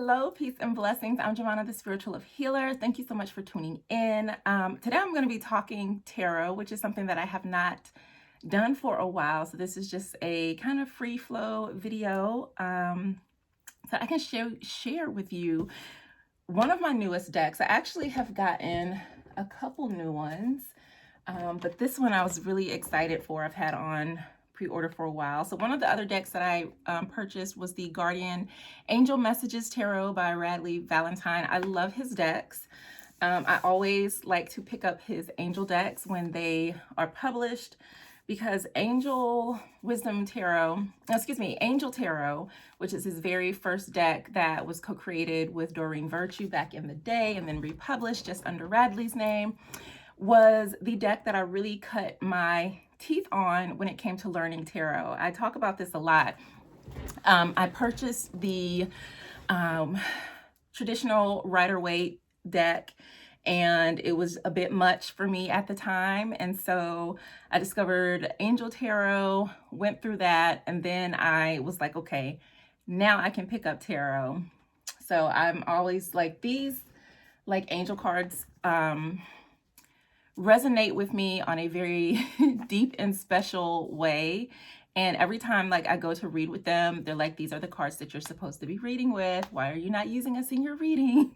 Hello, peace and blessings. I'm Jovhannah, the spiritual healer. Thank you so much for tuning in. Today I'm going to be talking tarot, which is something that I have not done for a while. So this is just a kind of free flow video so I can share with you one of my newest decks. I actually have gotten a couple new ones, but this one I was really excited for. I've had on pre-order for a while. So one of the other decks that I purchased was the Guardian Angel Messages Tarot by Radley Valentine. I love his decks. I always like to pick up his angel decks when they are published because Angel Tarot, which is his very first deck that was co-created with Doreen Virtue back in the day and then republished just under Radley's name, was the deck that I really cut my teeth on when it came to learning tarot. I talk about this a lot. I purchased the traditional Rider-Waite deck, and it was a bit much for me at the time. And so I discovered Angel Tarot, went through that, and then I was like, okay, now I can pick up tarot. So I'm always like, these like angel cards resonate with me on a very deep and special way. And every time like I go to read with them, they're like, these are the cards that you're supposed to be reading with. Why are you not using us in your readings?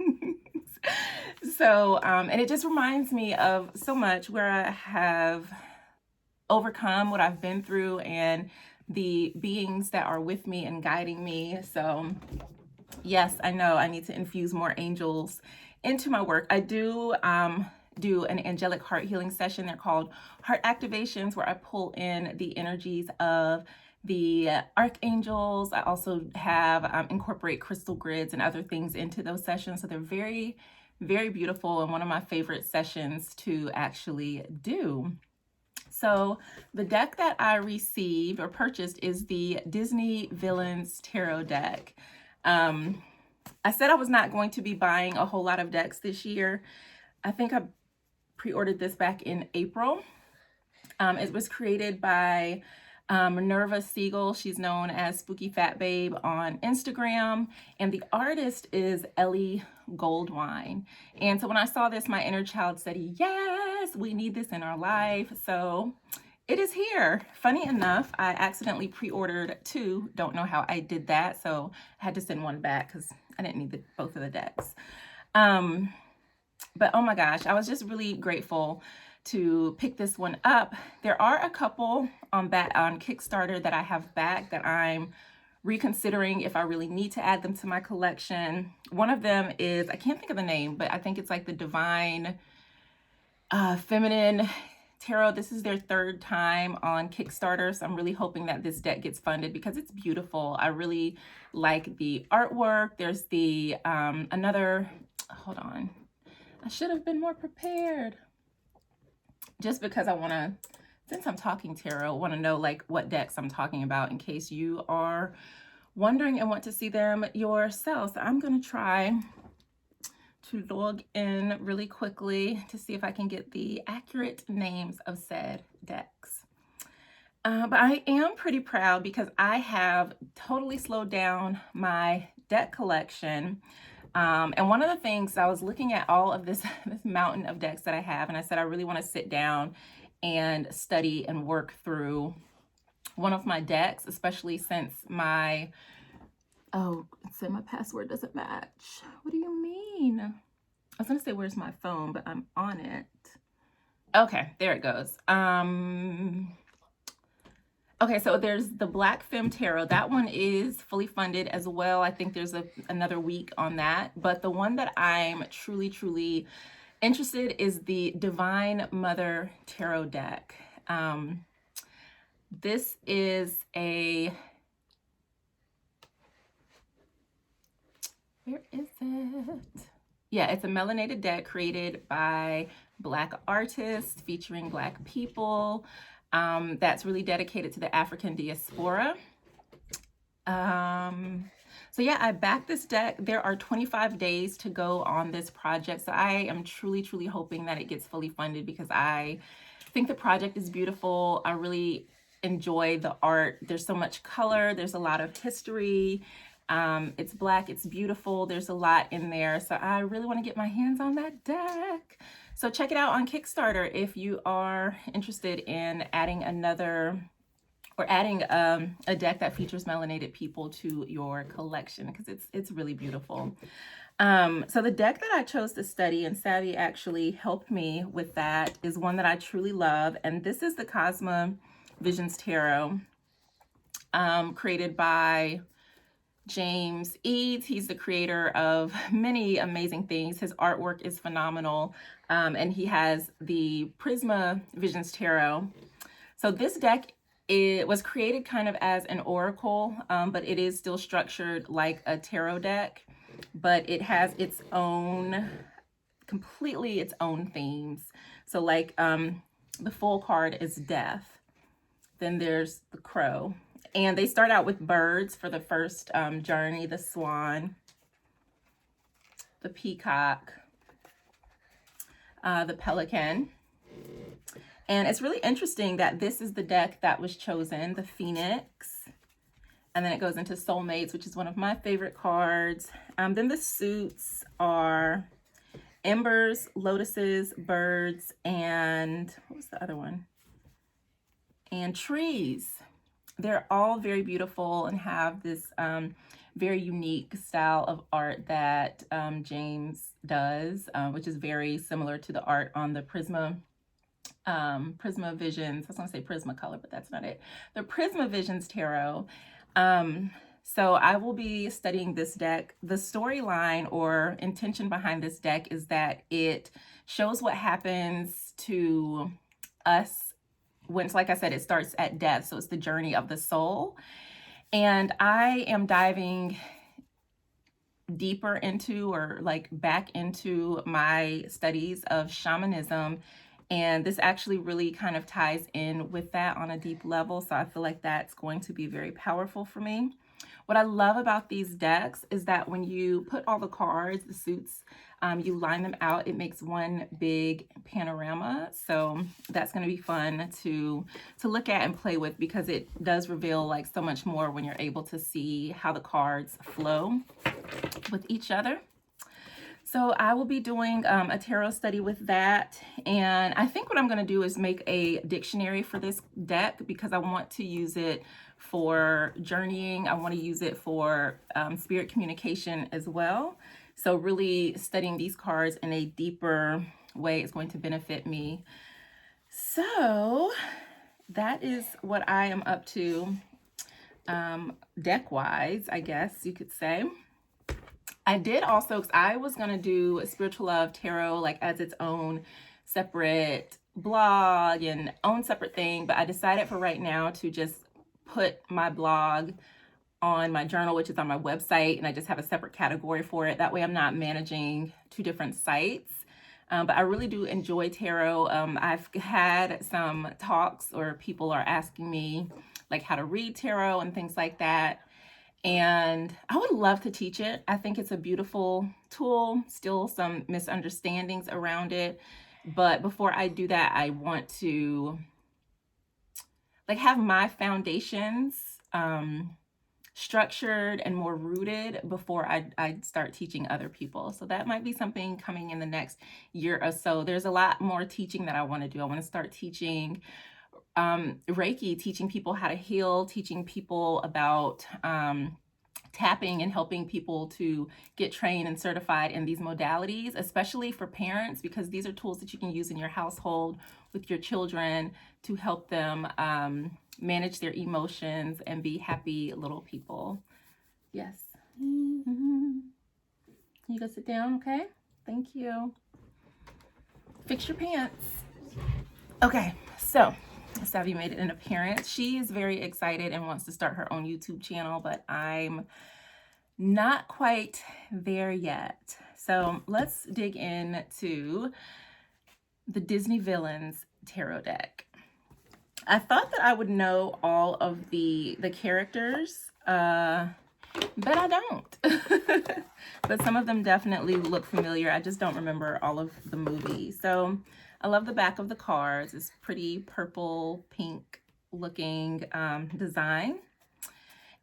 So, and it just reminds me of so much where I have overcome what I've been through and the beings that are with me and guiding me. So yes, I know I need to infuse more angels into my work. I do an angelic heart healing session. They're called heart activations, where I pull in the energies of the archangels. I also have incorporate crystal grids and other things into those sessions. So they're very, very beautiful and one of my favorite sessions to actually do. So the deck that I received or purchased is the Disney Villans Tarot deck. I said I was not going to be buying a whole lot of decks this year. I think I pre-ordered this back in April. It was created by Minerva Siegel. She's known as Spooky Fat Babe on Instagram, and the artist is Ellie Goldwine. And so when I saw this, my inner child said, yes, we need this in our life. So it is here. Funny enough, I accidentally pre-ordered two. Don't know how I did that, so I had to send one back because I didn't need both of the decks. But oh my gosh, I was just really grateful to pick this one up. There are a couple on Kickstarter that I have back that I'm reconsidering if I really need to add them to my collection. One of them is, I can't think of the name, but I think it's like the Divine Feminine Tarot. This is their third time on Kickstarter, so I'm really hoping that this deck gets funded because it's beautiful. I really like the artwork. There's the hold on. I should have been more prepared. Just because I want to, since I'm talking tarot, want to know like what decks I'm talking about in case you are wondering and want to see them yourself. So I'm going to try to log in really quickly to see if I can get the accurate names of said decks. But I am pretty proud because I have totally slowed down my deck collection. And one of the things, I was looking at all of this mountain of decks that I have, and I said I really want to sit down and study and work through one of my decks, especially since my, oh, it said my password doesn't match. What do you mean? I was going to say, where's my phone, but I'm on it. Okay, there it goes. Okay, so there's the Black Femme Tarot. That one is fully funded as well. I think there's another week on that. But the one that I'm truly, truly interested is the Divine Mother Tarot deck. This is where is it? Yeah, it's a melanated deck created by Black artists featuring Black people. That's really dedicated to the African diaspora. So yeah, I backed this deck. There are 25 days to go on this project. So I am truly, truly hoping that it gets fully funded because I think the project is beautiful. I really enjoy the art. There's so much color. There's a lot of history. It's black, it's beautiful, there's a lot in there, so I really want to get my hands on that deck. So check it out on Kickstarter if you are interested in adding another, or adding a deck that features melanated people to your collection, because it's really beautiful. So the deck that I chose to study, and Savvy actually helped me with that, is one that I truly love, and this is the Cosma Visions Tarot, created by James Eads. He's the creator of many amazing things. His artwork is phenomenal, and he has the Prisma Visions Tarot. So this deck, it was created kind of as an oracle, but it is still structured like a tarot deck, but it has its own, completely its own themes. So like the full card is death, then there's the crow, and they start out with birds for the first journey: the swan, the peacock, the pelican. And it's really interesting that this is the deck that was chosen, the Phoenix. And then it goes into Soulmates, which is one of my favorite cards. Then the suits are embers, lotuses, birds, and what was the other one? And trees. They're all very beautiful and have this very unique style of art that James does, which is very similar to the art on the Prisma Visions. I was going to say Prismacolor, but that's not it. The Prisma Visions Tarot. So I will be studying this deck. The storyline or intention behind this deck is that it shows what happens to us when, like I said, it starts at death. So it's the journey of the soul. And I am diving deeper into, or like back into, my studies of shamanism. And this actually really kind of ties in with that on a deep level. So I feel like that's going to be very powerful for me. What I love about these decks is that when you put all the cards, the suits, you line them out, it makes one big panorama. So that's going to be fun to look at and play with, because it does reveal like so much more when you're able to see how the cards flow with each other. So I will be doing a tarot study with that. And I think what I'm going to do is make a dictionary for this deck, because I want to use it for journeying. I want to use it for spirit communication as well. So really studying these cards in a deeper way is going to benefit me. So that is what I am up to deck-wise, I guess you could say. I did also, because I was going to do Spiritual Love Tarot like as its own separate blog and own separate thing, but I decided for right now to just put my blog on my journal, which is on my website, and I just have a separate category for it. That way I'm not managing two different sites. But I really do enjoy tarot. I've had some talks, or people are asking me like how to read tarot and things like that. And I would love to teach it. I think it's a beautiful tool, still some misunderstandings around it. But before I do that, I want to like have my foundations structured and more rooted before I start teaching other people. So that might be something coming in the next year or so. There's a lot more teaching that I want to do. I want to start teaching Reiki, teaching people how to heal, teaching people about tapping, and helping people to get trained and certified in these modalities, especially for parents, because these are tools that you can use in your household with your children to help them manage their emotions and be happy little people. Yes. You go sit down, okay? Thank you. Fix your pants. Okay, so Savvy made an appearance. She is very excited and wants to start her own YouTube channel, but I'm not quite there yet. So let's dig into the Disney Villans Tarot deck. I thought that I would know all of the characters, but I don't. But some of them definitely look familiar. I just don't remember all of the movies. So I love the back of the cards. It's pretty purple, pink looking design.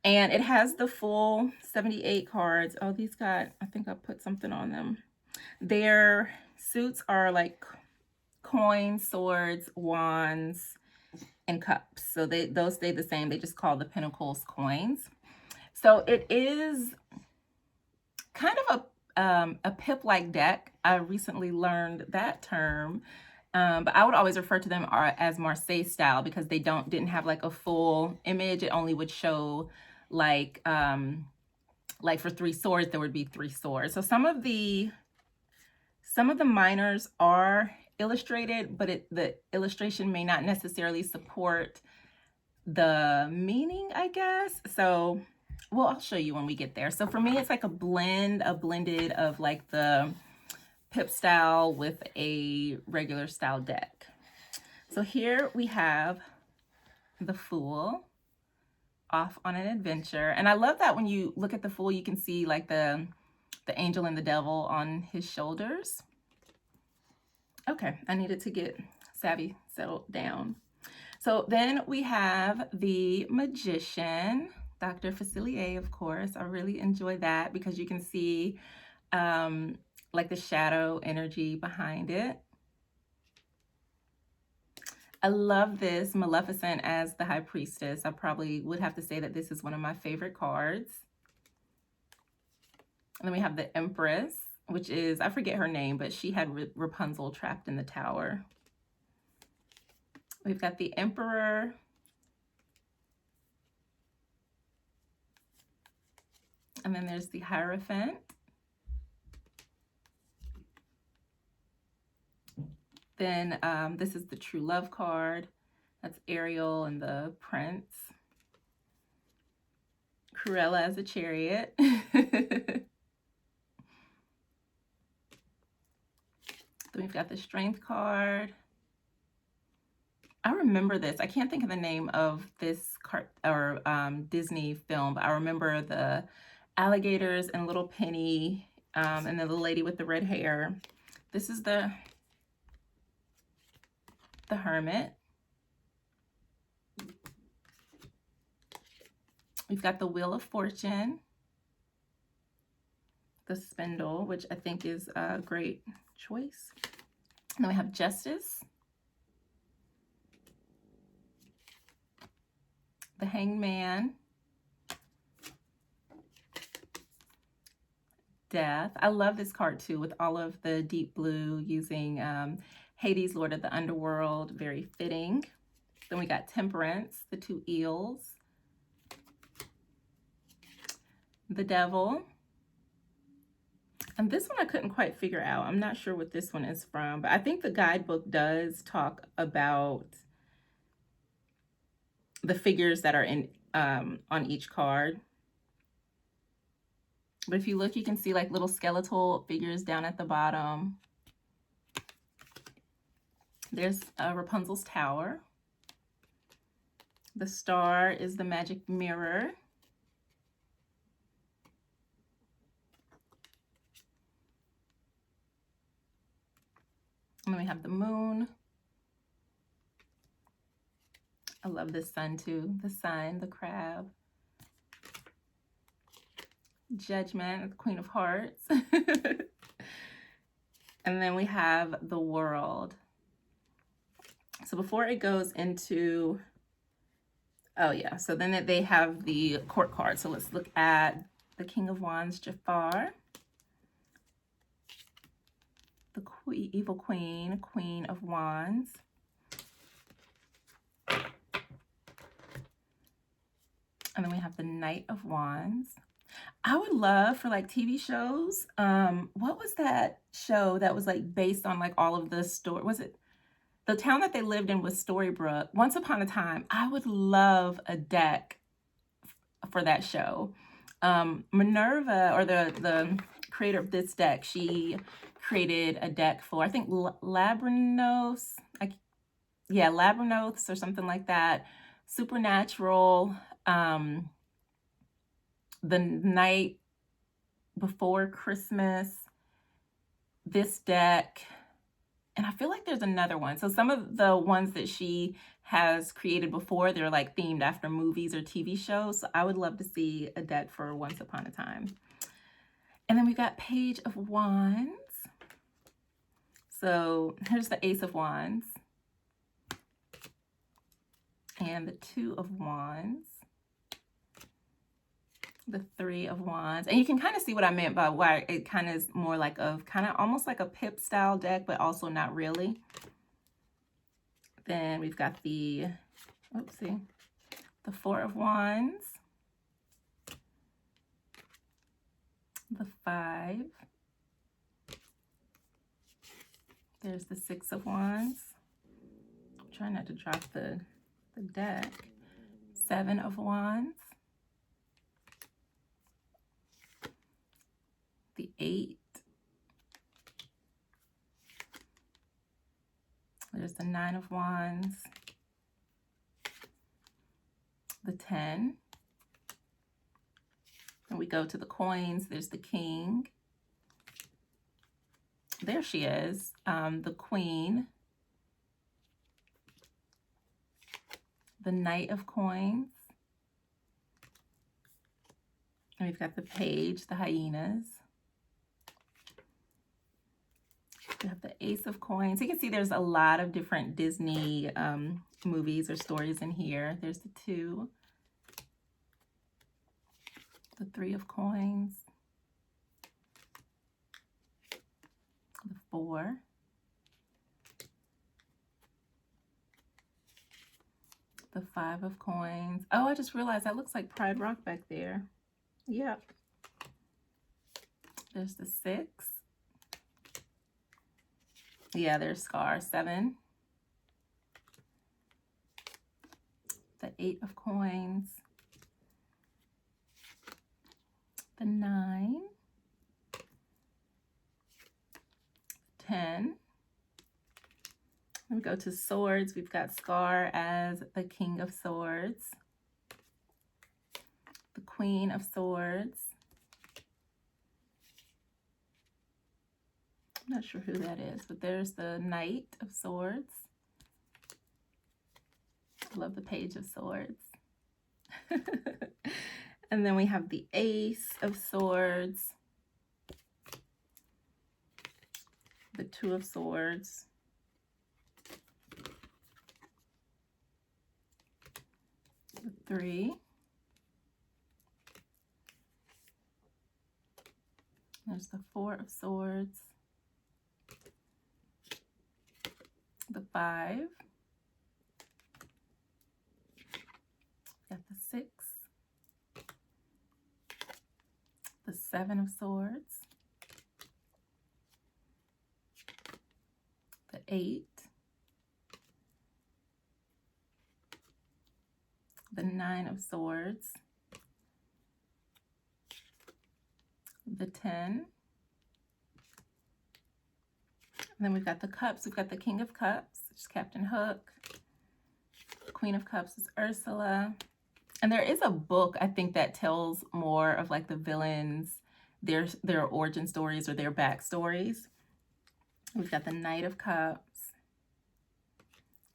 And it has the full 78 cards. Oh, these got, I think I put something on them. Their suits are like coins, swords, wands, and cups. So those stay the same. They just call the pentacles coins. So it is kind of a pip-like deck. I recently learned that term. But I would always refer to them as Marseille style because they didn't have like a full image. It only would show like for 3 swords, there would be 3 swords. So some of the minors are illustrated, but the illustration may not necessarily support the meaning, I guess. So, well, I'll show you when we get there. So for me, it's like a blended of like the pip style with a regular style deck. So here we have the Fool off on an adventure. And I love that when you look at the Fool, you can see like the angel and the devil on his shoulders. Okay, I needed to get savvy settled down. So then we have the Magician, Dr. Facilier, of course. I really enjoy that because you can see like the shadow energy behind it. I love this Maleficent as the High Priestess. I probably would have to say that this is one of my favorite cards. And then we have the Empress, which is, I forget her name, but she had Rapunzel trapped in the tower. We've got the Emperor. And then there's the Hierophant. Then this is the True Love card. That's Ariel and the Prince. Cruella as a Chariot. Then we've got the Strength card. I remember this. I can't think of the name of this card or Disney film, but I remember the alligators and Little Penny and then the lady with the red hair. This is the Hermit. We've got the Wheel of Fortune, the Spindle, which I think is a great choice. And then we have Justice, the Hanged Man, Death. I love this card too with all of the deep blue using Hades, Lord of the Underworld, very fitting. Then we got Temperance, the 2 eels, the Devil. And this one I couldn't quite figure out. I'm not sure what this one is from, but I think the guidebook does talk about the figures that are in on each card. But if you look, you can see like little skeletal figures down at the bottom. There's Rapunzel's Tower. The Star is the magic mirror. And then we have the Moon. I love this Sun too. The Sun, the Crab. Judgment, the Queen of Hearts. And then we have the World. So before it goes into, oh yeah, so then they have the court card. So let's look at the King of Wands, Jafar. The Evil Queen, Queen of Wands. And then we have the Knight of Wands. I would love for like TV shows. What was that show that was like based on like all of the story? Was it the town that they lived in was Storybrooke? Once upon a time, I would love a deck for that show. Minerva, or the creator of this deck, she created a deck for, I think, Labyrinthos. Yeah, Labyrinthos or something like that. Supernatural. The Night Before Christmas. This deck. And I feel like there's another one. So some of the ones that she has created before, they're like themed after movies or TV shows. So I would love to see a deck for Once Upon a Time. And then we got Page of Wands. So here's the Ace of Wands. And the Two of Wands. The Three of Wands. And you can kind of see what I meant by why it kind of is more like a kind of almost like a pip style deck, but also not really. Then we've got the, oopsie, the Four of Wands, the Five. There's the Six of Wands. I'm trying not to drop the deck. Seven of Wands. The Eight. There's the Nine of Wands. The 10. And we go to the coins. There's the King. There she is. The Queen. The Knight of Coins. And we've got the Page, the Hyenas. We have the Ace of Coins. You can see there's a lot of different Disney movies or stories in here. There's the Two. The Three of Coins. The Four. The Five of Coins. Oh, I just realized that looks like Pride Rock back there. Yep. There's the Six. Yeah, there's Scar. 7. The Eight of Coins. The 9. 10. Then we go to Swords. We've got Scar as the King of Swords. The Queen of Swords. I'm not sure who that is, but there's the Knight of Swords. I love the Page of Swords. And then we have the Ace of Swords. The Two of Swords. The 3. There's the Four of Swords. The 5. Got the 6. The 7 of Swords. The 8. The 9 of Swords. The 10. And then we've got the Cups. We've got the King of Cups, which is Captain Hook. Queen of Cups is Ursula. And there is a book, I think, that tells more of like the villains, their origin stories or their backstories. We've got the Knight of Cups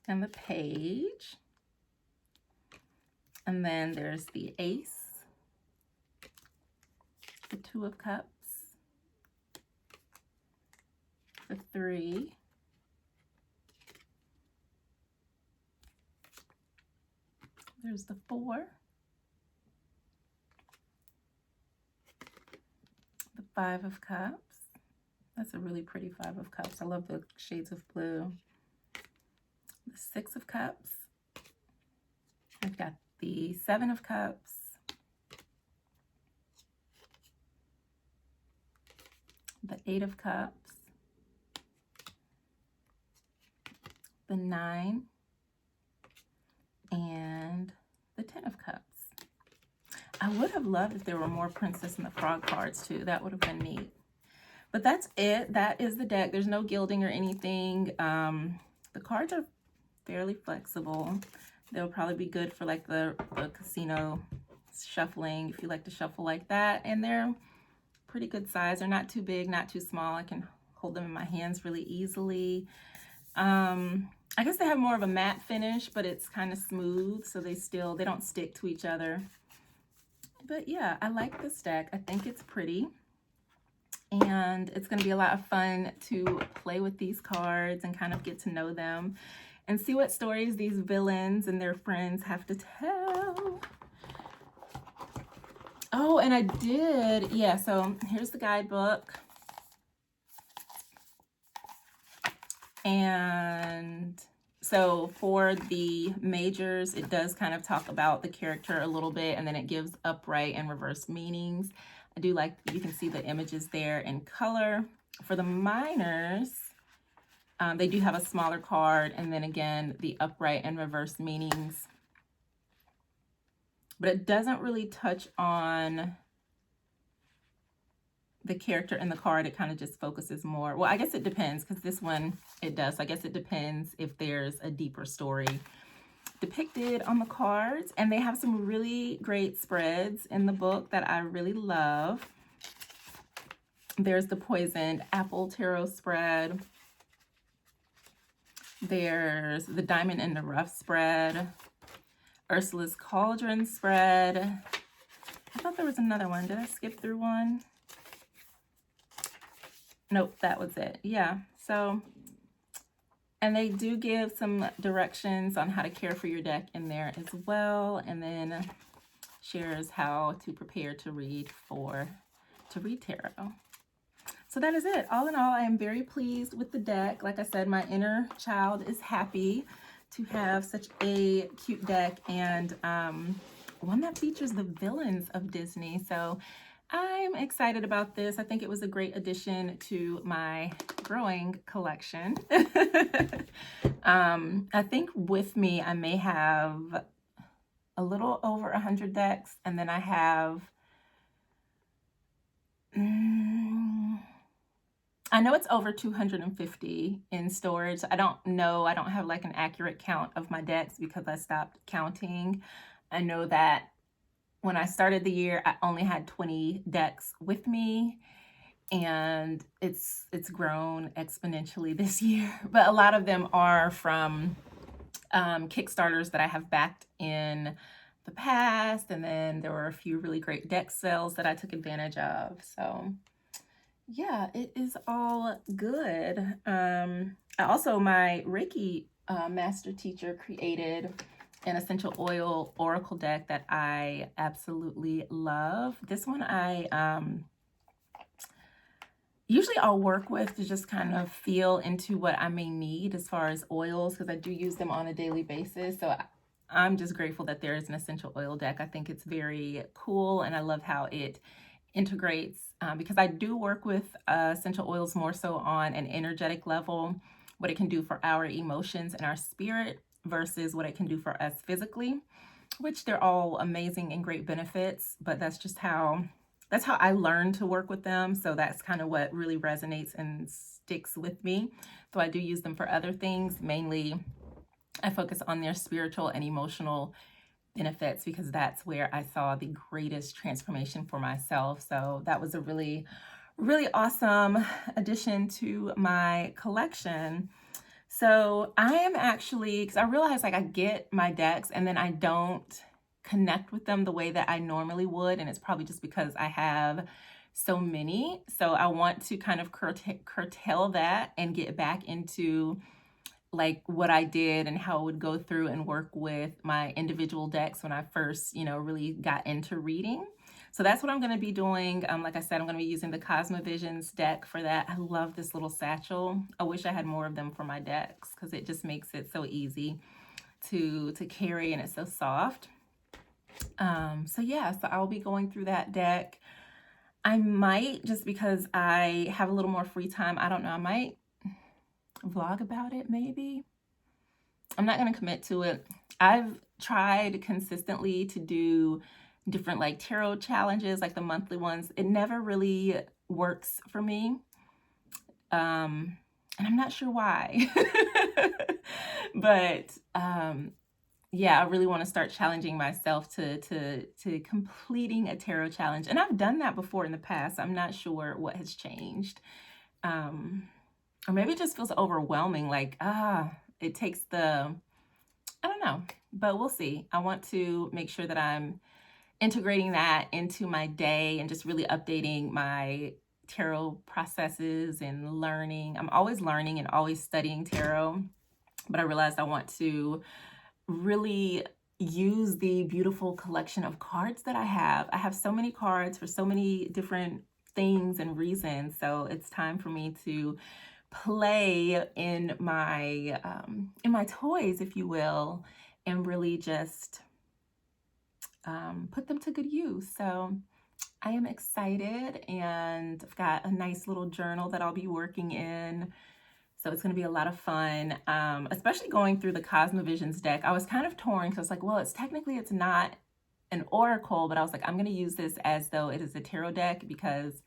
and the Page. And then there's the Ace, the Two of Cups, the 3, there's the 4, the 5 of Cups. That's a really pretty 5 of Cups. I love the shades of blue. The 6 of Cups. I've got the 7 of Cups. The 8 of Cups. The 9. And the 10 of Cups. I would have loved if there were more Princess and the Frog cards too. That would have been neat. But that's it. That is the deck. There's no gilding or anything. The cards are fairly flexible. They'll probably be good for like the casino shuffling if you like to shuffle like that. And they're pretty good size. They're not too big, not too small. I can hold them in my hands really easily. I guess they have more of a matte finish, but it's kind of smooth, so they don't stick to each other. But yeah, I like this deck. I think it's pretty. And it's going to be a lot of fun to play with these cards and kind of get to know them and see what stories these villains and their friends have to tell. Oh, and I did, yeah, so here's the guidebook. And so for the majors, it does kind of talk about the character a little bit, and then it gives upright and reverse meanings. I do like, you can see the images there in color. For the minors, they do have a smaller card, and then again, the upright and reverse meanings. But it doesn't really touch on the character in the card. It kind of just focuses more. Well, I guess it depends, because this one, it does. I guess it depends if there's a deeper story depicted on the cards. And they have some really great spreads in the book that I really love. There's the Poisoned Apple Tarot spread. There's the Diamond in the Rough spread. Ursula's Cauldron spread. I thought there was another one. Did I skip through one? Nope, that was it. Yeah, so, and they do give some directions on how to care for your deck in there as well, and then shares how to prepare to read tarot. So that is it. All in all, I am very pleased with the deck. Like I said, my inner child is happy to have such a cute deck, and one that features the villains of Disney. So I'm excited about this. I think it was a great addition to my growing collection. I think with me, I may have a little over 100 decks, and then I have, I know it's over 250 in storage. I don't know. I don't have like an accurate count of my decks because I stopped counting. I know that when I started the year, I only had 20 decks with me, and it's grown exponentially this year. But a lot of them are from Kickstarters that I have backed in the past, and then there were a few really great deck sales that I took advantage of. So yeah, it is all good. Also, my Reiki master teacher created an essential oil oracle deck that I absolutely love. This one usually I'll work with to just kind of feel into what I may need as far as oils, because I do use them on a daily basis. So I'm just grateful that there is an essential oil deck. I think it's very cool, and I love how it integrates, because I do work with essential oils more so on an energetic level, what it can do for our emotions and our spirit versus what it can do for us physically, which they're all amazing and great benefits, but that's how I learned to work with them. So that's kind of what really resonates and sticks with me. So I do use them for other things. Mainly, I focus on their spiritual and emotional benefits because that's where I saw the greatest transformation for myself. So that was a really, really awesome addition to my collection. So I am actually, because I realized like I get my decks and then I don't connect with them the way that I normally would, and it's probably just because I have so many. So I want to kind of curtail that and get back into like what I did and how I would go through and work with my individual decks when I first, really got into reading. So that's what I'm going to be doing. Like I said, I'm going to be using the Cosmovisions deck for that. I love this little satchel. I wish I had more of them for my decks because it just makes it so easy to carry, and it's so soft. So yeah, so I'll be going through that deck. I might, just because I have a little more free time, I don't know, I might vlog about it maybe. I'm not going to commit to it. I've tried consistently to do different like tarot challenges, like the monthly ones. It never really works for me. And I'm not sure why. But yeah, I really want to start challenging myself to completing a tarot challenge. And I've done that before in the past. I'm not sure what has changed. or maybe it just feels overwhelming. Like, it takes I don't know, but we'll see. I want to make sure that I'm integrating that into my day and just really updating my tarot processes and learning. I'm always learning and always studying tarot, but I realized I want to really use the beautiful collection of cards that I have. I have so many cards for so many different things and reasons. So it's time for me to play in my toys, if you will, and really just put them to good use. So I am excited, and I've got a nice little journal that I'll be working in. So it's going to be a lot of fun, especially going through the Cosmovisions deck. I was kind of torn because I was like, well, it's not an oracle, but I was like, I'm going to use this as though it is a tarot deck because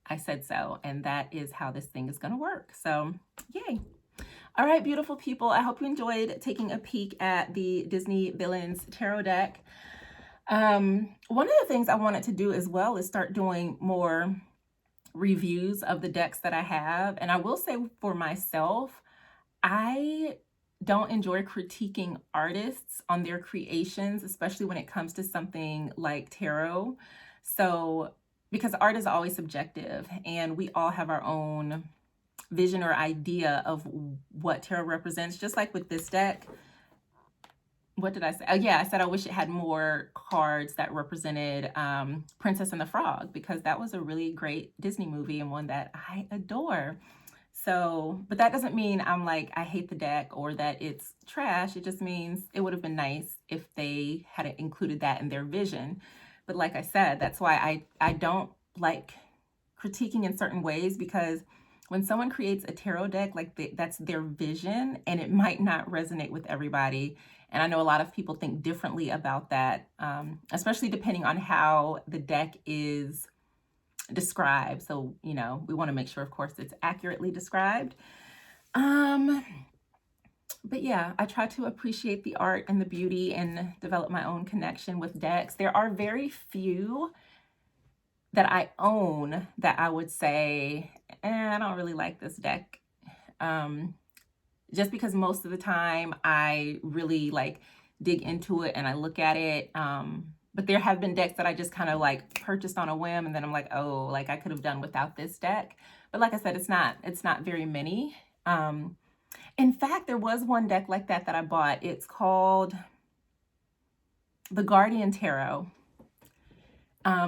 I said so, and that is how this thing is going to work. So yay. All right, beautiful people. I hope you enjoyed taking a peek at the Disney Villans Tarot deck. One of the things I wanted to do as well is start doing more reviews of the decks that I have. And I will say for myself, I don't enjoy critiquing artists on their creations, especially when it comes to something like tarot. So, because art is always subjective and we all have our own vision or idea of what tarot represents, just like with this deck. What did I say? Oh, yeah, I said I wish it had more cards that represented Princess and the Frog, because that was a really great Disney movie and one that I adore. So, but that doesn't mean I'm like, I hate the deck or that it's trash. It just means it would have been nice if they had included that in their vision. But like I said, that's why I don't like critiquing in certain ways, because when someone creates a tarot deck, like that's their vision, and it might not resonate with everybody. And I know a lot of people think differently about that, especially depending on how the deck is described. So, we want to make sure, of course, it's accurately described. But yeah, I try to appreciate the art and the beauty and develop my own connection with decks. There are very few that I own that I would say, I don't really like this deck. Just because most of the time I really dig into it and I look at it. But there have been decks that I just kind of purchased on a whim, and then I'm like, oh, I could have done without this deck. But like I said, it's not very many. In fact, there was one deck like that I bought. It's called the Guardian Tarot.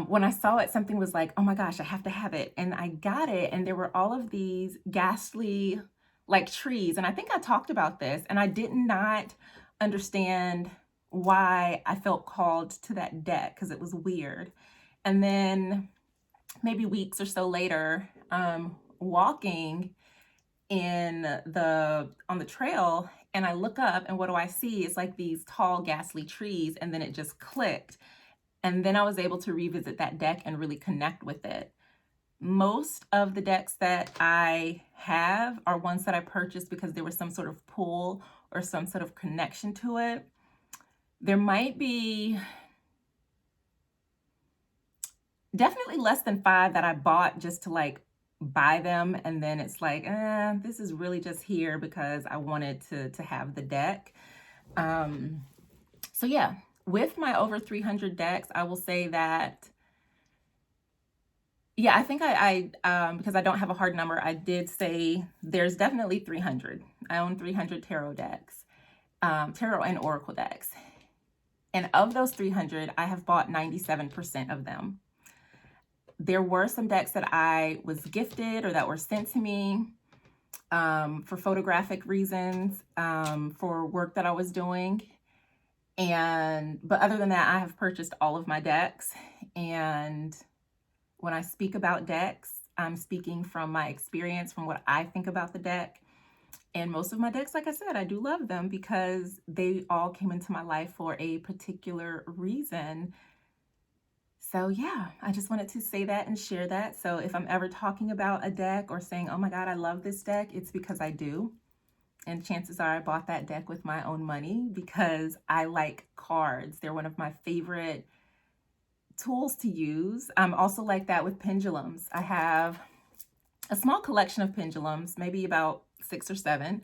When I saw it, something was like, oh my gosh, I have to have it. And I got it, and there were all of these ghastly trees. And I think I talked about this, and I did not understand why I felt called to that deck, because it was weird. And then maybe weeks or so later, walking on the trail, and I look up, and what do I see? It's like these tall, ghastly trees, and then it just clicked. And then I was able to revisit that deck and really connect with it. Most of the decks that I have are ones that I purchased because there was some sort of pull or some sort of connection to it. There might be definitely less than 5 that I bought just to buy them, and then it's this is really just here because I wanted to have the deck. So yeah, with my over 300 decks, I will say that, yeah, I think I because I don't have a hard number, I did say there's definitely 300. I own 300 tarot decks, tarot and oracle decks. And of those 300, I have bought 97% of them. There were some decks that I was gifted or that were sent to me for photographic reasons, for work that I was doing. But other than that, I have purchased all of my decks. And when I speak about decks, I'm speaking from my experience, from what I think about the deck. And most of my decks, like I said, I do love them because they all came into my life for a particular reason. So yeah, I just wanted to say that and share that. So if I'm ever talking about a deck or saying, oh my God, I love this deck, it's because I do. And chances are I bought that deck with my own money because I like cards. They're one of my favorite tools to use. I'm also like that with pendulums. I have a small collection of pendulums, maybe about 6 or 7.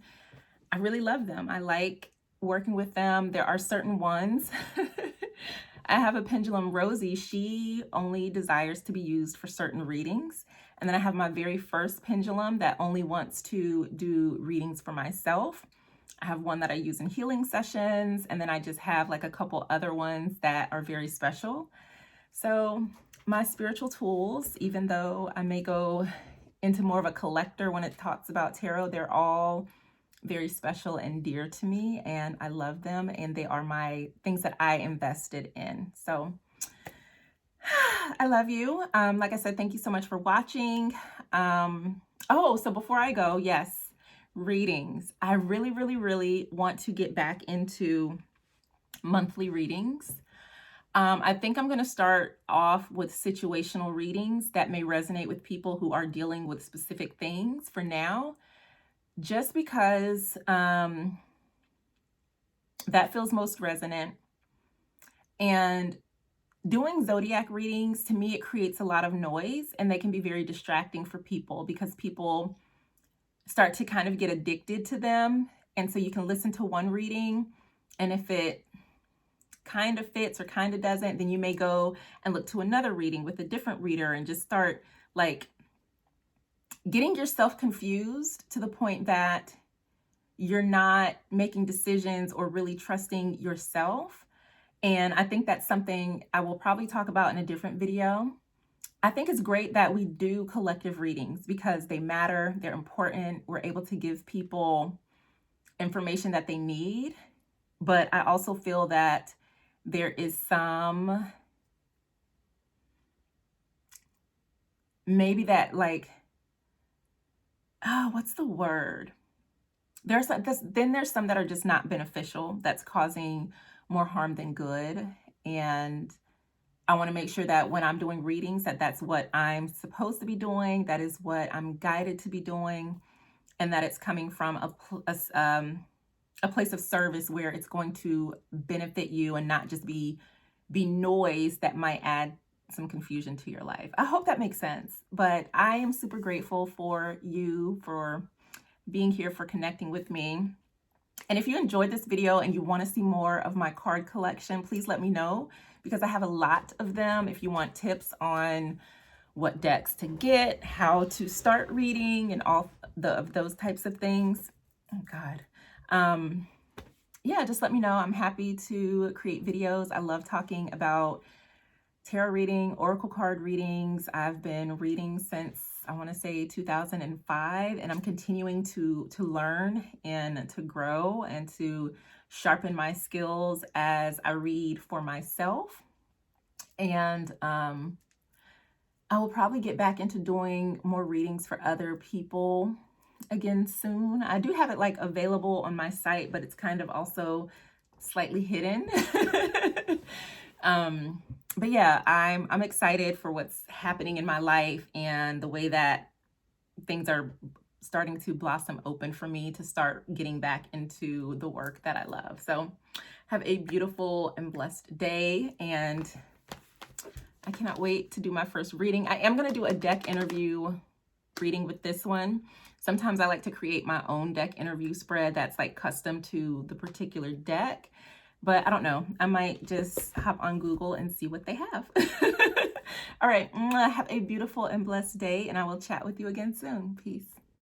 I really love them. I like working with them. There are certain ones. I have a pendulum, Rosie. She only desires to be used for certain readings. And then I have my very first pendulum that only wants to do readings for myself. I have one that I use in healing sessions, and then I just have like a couple other ones that are very special. So my spiritual tools, even though I may go into more of a collector when it talks about tarot, they're all very special and dear to me, and I love them, and they are my things that I invested in. So I love you. Like I said, thank you so much for watching. Oh, so before I go, yes, readings. I really, really, really want to get back into monthly readings. I think I'm going to start off with situational readings that may resonate with people who are dealing with specific things for now, just because that feels most resonant. And doing zodiac readings, to me, it creates a lot of noise, and they can be very distracting for people because people start to kind of get addicted to them. And so you can listen to one reading, and if it kind of fits or kind of doesn't, then you may go and look to another reading with a different reader and just start like getting yourself confused to the point that you're not making decisions or really trusting yourself. And I think that's something I will probably talk about in a different video. I think it's great that we do collective readings because they matter, they're important, we're able to give people information that they need. But I also feel that there is some, maybe that like, oh, what's the word? Then there's some that are just not beneficial, that's causing more harm than good. And I want to make sure that when I'm doing readings, that that's what I'm supposed to be doing, that is what I'm guided to be doing, and that it's coming from a place of service where it's going to benefit you and not just be noise that might add some confusion to your life. I hope that makes sense. But I am super grateful for you for being here, for connecting with me. And if you enjoyed this video and you want to see more of my card collection, please let me know because I have a lot of them. If you want tips on what decks to get, how to start reading, and all of those types of things. Oh God. Yeah, just let me know. I'm happy to create videos. I love talking about tarot reading, oracle card readings. I've been reading since, I want to say 2005, and I'm continuing to learn and to grow and to sharpen my skills as I read for myself. And I will probably get back into doing more readings for other people again soon. I do have it like available on my site, but it's kind of also slightly hidden. But yeah, I'm excited for what's happening in my life and the way that things are starting to blossom open for me to start getting back into the work that I love. So have a beautiful and blessed day, and I cannot wait to do my first reading. I am going to do a deck interview reading with this one. Sometimes I like to create my own deck interview spread that's like custom to the particular deck. But I don't know. I might just hop on Google and see what they have. All right. Have a beautiful and blessed day, and I will chat with you again soon. Peace.